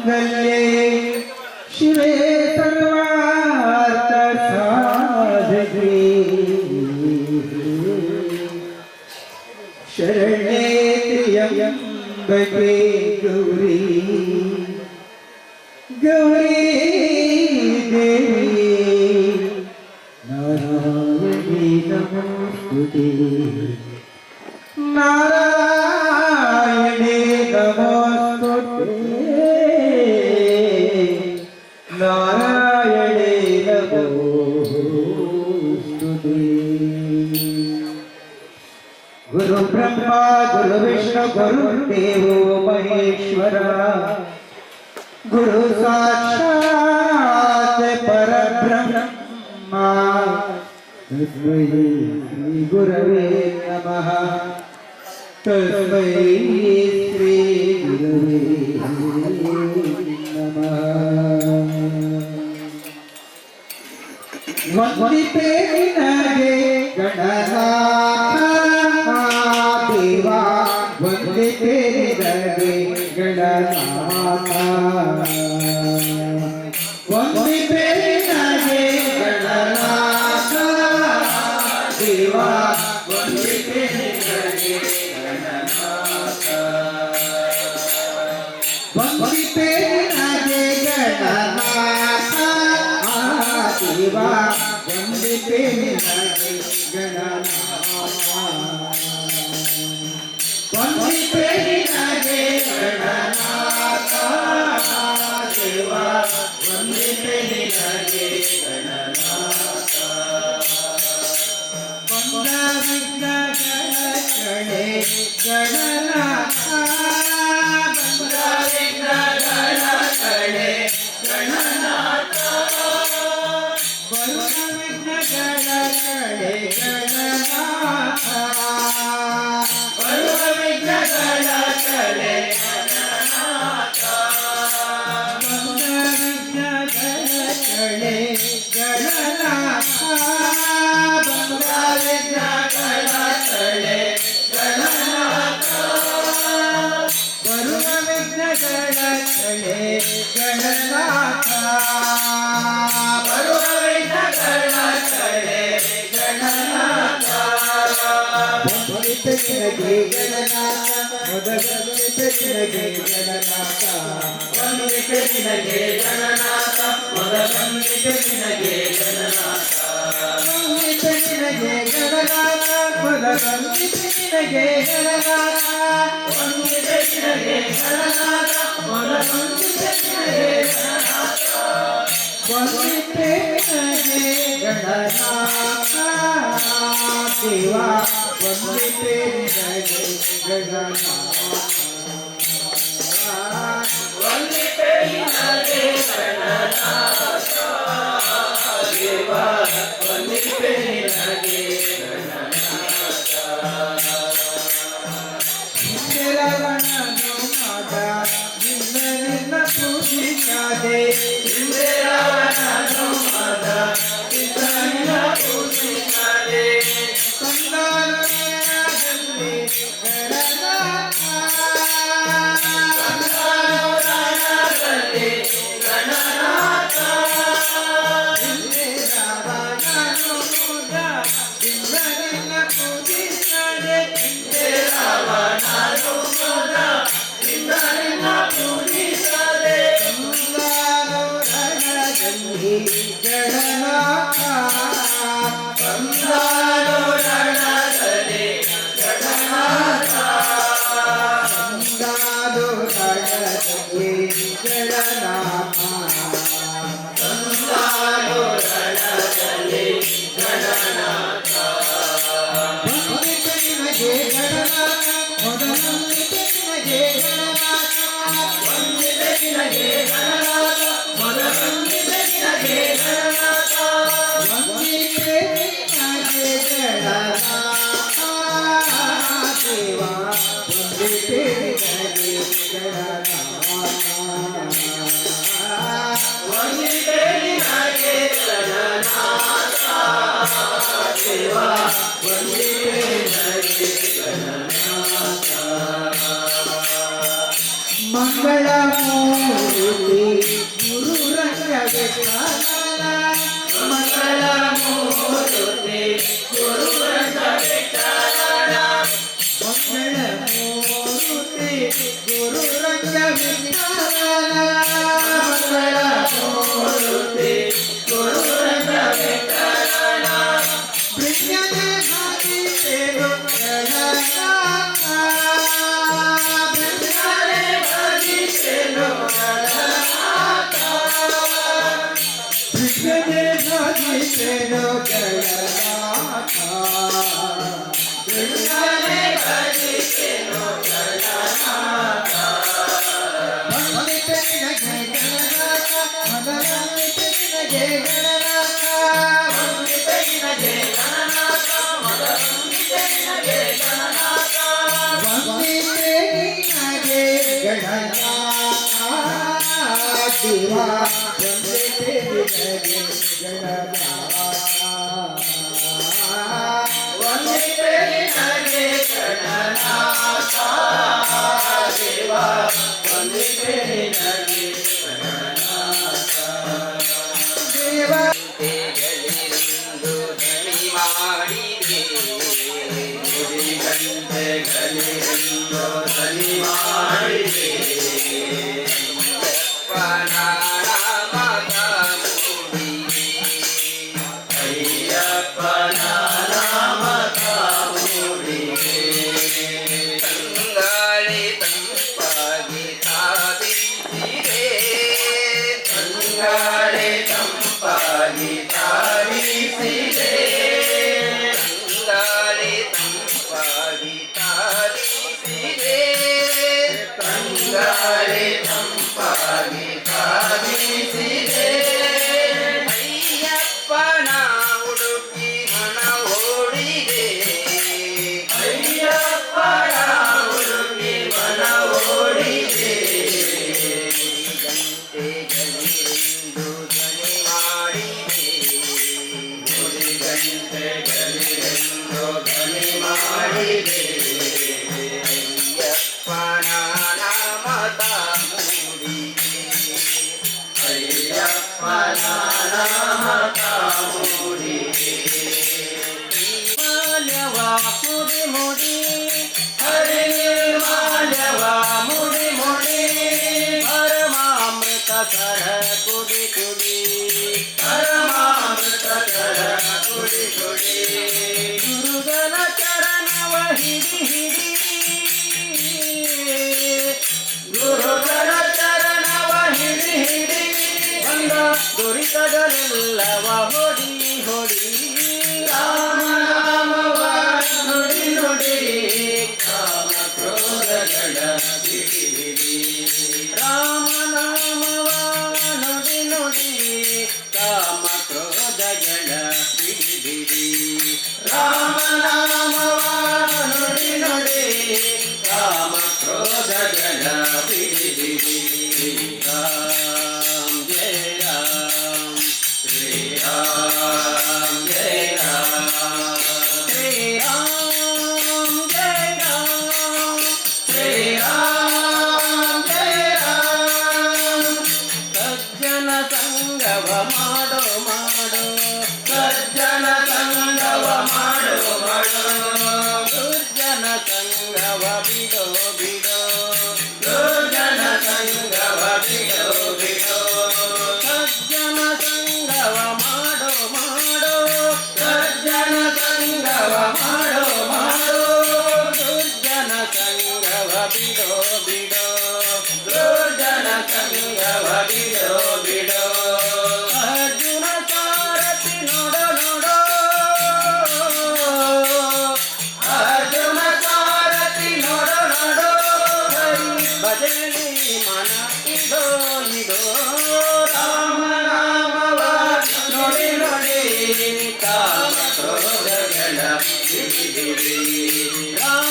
गल्ले शिवे सर्वार्थ साधके शरणे त्र्यंबके गौरी गौरी देवी नारायणी नमोस्तुते नारायणी नमोस्तुते नारायणे नमोस्तुते। गुरु ब्रह्मा गुरु विष्णु गुरुदेवो महेश्वरा गुरु साक्षात् परब्रह्मा तस्मै श्री गुरवे नमः तस्मै श्री गुरवे नमः। वंदिते निनगे गणनाथ देवा वंदिते निनगे गणनाथ वंदिते निनगे गणनाथ देवा वंदिते निनगे गणनाथ वंदिते निनगे गणनाथ देवा वंदिते निनगे गणनाथ वंदिते निनगे गणनाथ देवा वंदिते निनगे गणनाथ वंदविघ्न गणकणे गणनाथ वंदविघ्न गणकणे गणनाथ वंदविघ्न गणकणे गणनाथ वंदविघ्न गणकणे गणनाथ वंदविघ्न गणकणे गणनाथ वंदविघ्न गणकणे गणनाथ वरुणविघ्न गणकणे गणनाथ वरुणविघ्न गणकणे गणनाथ वंदिते निनगे गणनाथ वंदिते निनगे गणनाथ वंदिते निनगे गणनाथ वंदिते निनगे गणनाथ वंदिते निनगे गणनाथ वंदिते निनगे गणनाथ वंदिते निनगे गणनाथ वंदिते निनगे गणनाथ वंदिते निनगे गणनाथ देवा वंदिते निनगे गणनाथ वंदिते निनगे गणनाथ देवा वंदिते निनगे गणनाथ इंद्रावणनो माता इंद्रनिन्न पूजिसादे इंद्रावणनो माता इंद्रनिन्न पूजिसादे संदानराजन्मे गणनाथ संदानराजन्मे गणनाथ इंद्रावणनो माता इंद्रनिन्न पूजिसादे इंद्रावणनो माता इंद्रनिन्न पूजिसादे संदानराजन्मे गणनाथ संदानराजन्मे गणनाथ संदानराजन्मे गणनाथ संदानराजन्मे गणनाथ वंदिते निनगे गणनाथ वंदिते निनगे गणनाथ वंदिते निनगे गणनाथ वंदिते निनगे गणनाथ वंदिते निनगे गणनाथ देवा वंदिते निनगे गणनाथ वंदिते निनगे गणनाथ देवा वंदिते निनगे गणनाथ मंगलमूर्ति ಮಂಗಳ ಮೂರುತಿ ಗುರುರಂಗ ವಿಠಲನ ಮಂಗಳ ಮೂರುತಿ ಗುರುರಂಗ ವಿಠಲನ ಮಂಗಳ ಮೂರುತಿ ಗುರುರಂಗ ವಿಠಲನ ಪ್ರಿಯನೇ ಭಾಗಿಸೇನು ಗಣನಾಥ ಪ್ರಿಯನೇ ಭಾಗಿಸೇನು ಗಣನಾಥ ಪ್ರಿಯನೇ ಭಾಗಿಸೇನು ಗಣನಾಥ ಪ್ರಿಯನೇ ಭಾಗಿಸೇನು ಗಣನಾಥ ವಂದಿತೆ ನಿನಗೆ ಗಣನಾಥ ಮದರಂಗಿತೆ ನಿನಗೆ ಗಣನಾಥ ವಂದಿತೆ ನಿನಗೆ ಗಣನಾಥ ಮದರಂಗಿತೆ ನಿನಗೆ ಗಣನಾಥ ವಂದಿತೆ ನಿನಗೆ ಗಣನಾಥ ಶಿವ ವಂದಿತೆ ನಿನಗೆ ಗಣನಾಥ ವಂದಿತೆ ನಿನಗೆ ಗಣನಾಥ ಶಿವ ವಂದಿತೆ ನಿನಗೆ ಗಣನಾಥ ದೇವ ಗಂಟೆಗಳಿಂದು ಧ್ವನಿ ಮಾಡಿದೆ ಗಂಟೆಗಳಿಂದು ಧ್ವನಿ ಮಾಡಿದೆ ಅಪ್ಪನ ನಾಮದ ಮೂಡಿದೆ ಅಯ್ಯಪ್ಪನ ನಾಮದ ಮೂಡಿದೆ ತಂಗಾಳಿ ತಂಪಾಗಿ ತಾವಿಸಿದೆ ತಂಗಾಳಿ ತಂಪಾಗಿ ತಾರಿಸಿದೆ ತಂಗಾಳಿ ತಂಪಾಗಿ ತಾವಿಸಿದೆ ತಂಗಾಳಿ ತಂಪಾಗಿ ತಾರಿಸಿದೆ ಅಯ್ಯಪ್ಪನ ಹುಡುಕಿ ಹಣ ಓಡಿದೆ ಅಯ್ಯಪ್ಪನ ಹುಡುಗಿ ಮನ ಓಡಿದೆ ಗಂಟೆಗಳಿಂದು ಧ್ವನಿ ಮಾಡಿದೆ ಗಂಟೆಗಳಿಂದು ಧ್ವನಿ ಮಾಡಿದೆ ಅಯ್ಯಪ್ಪನ ನಾಮದ ಮೂಡಿದೆ ಅಯ್ಯಪ್ಪನ ನಾಮದ ಮೂಡಿದೆ ಮಾಲ್ಯವ ಮುಡಿ ಮುಡಿ ಹರಿ ನಿರ್ಮಾಲ್ಯವ ಮುಡಿ ಮುಡಿ ಪರಮಾಮೃತ ಸರ ಕುಡಿ ಕುಡಿ ಪರಮಾಮೃತ ಕರ ಕುಡಿ ಕುಡಿ ಗುರುಗಳ ಚರಣವ ಹಿಡಿ ಹಿಡಿ ಗುರುಗಳ ಚರಣವ ಹಿಡಿ ಹಿಡಿ ಬಂದ ದುರಿತಗಳೆಲ್ಲವ ಹೊಡಿ ಹೊಡಿ ರಾಮ ನಾಮವ ನುಡಿ ನುಡಿ ಕಾಮ ಕ್ರೋಧಗಳ ಬಿಡಿ ಬಿಡಿ ರಾಮನಾಮವ ನುಡಿ ನುಡಿ ಕಾಮ ಕ್ರೋಧಗಳ ಬಿಡಿ ಬಿಡಿ ರಾಮ ನಾಮವ ನುಡಿ ನುಡಿ ಕಾಮ ಕ್ರೋಧಗಳ ಬಿಡಿ ಬಿಡಿ ರಾಮ್ ಜಯ ರಾಮ್ ಶ್ರೀರಾಮ್ ಜಯ ರಾಮ ಶ್ರೀರಾಮ್ ಜಯ ರಾಮ್ ಶ್ರೀರಾಮ್ ಜಯ ರಾಮ ಸಜ್ಜನ ಸಂಗವ ಮಾಡೋ ಮಾಡೋ ಸಜ್ಜನ ಸಂಗವ ಮಾಡು ಮಾಡು ದುರ್ಜನ ಸಂಗವ ಬಿಡೋ ಬಿಡೋ ದುರ್ಜನ ಸಂಗವ ಬಿಡು ಬಿಡು ಸಜ್ಜನ ಸಂಗವ ಮಾಡೋ ಮಾಡೋ ಸಜ್ಜನ ಸಂಗವ ಮಾಡು ಮಾಡು ದುರ್ಜನ ಸಂಗವ ಬಿಡೋ ಬಿಡೋ ದುರ್ಜನ ಸಂಗವ ಬಿಡು ಬಿಡು ಅರ್ಜುನ ಸಾರಥಿ ನೋಡೋ ನೋಡೋ ಅರ್ಜುನ ಸಾರಥಿ ನೋಡು ನೋಡು ಹರಿ ಭಜನೆ ಮನ ಇದೋ ಇದೋ ರಾಮ ನಾಮವ ನುಡಿ ನುಡಿ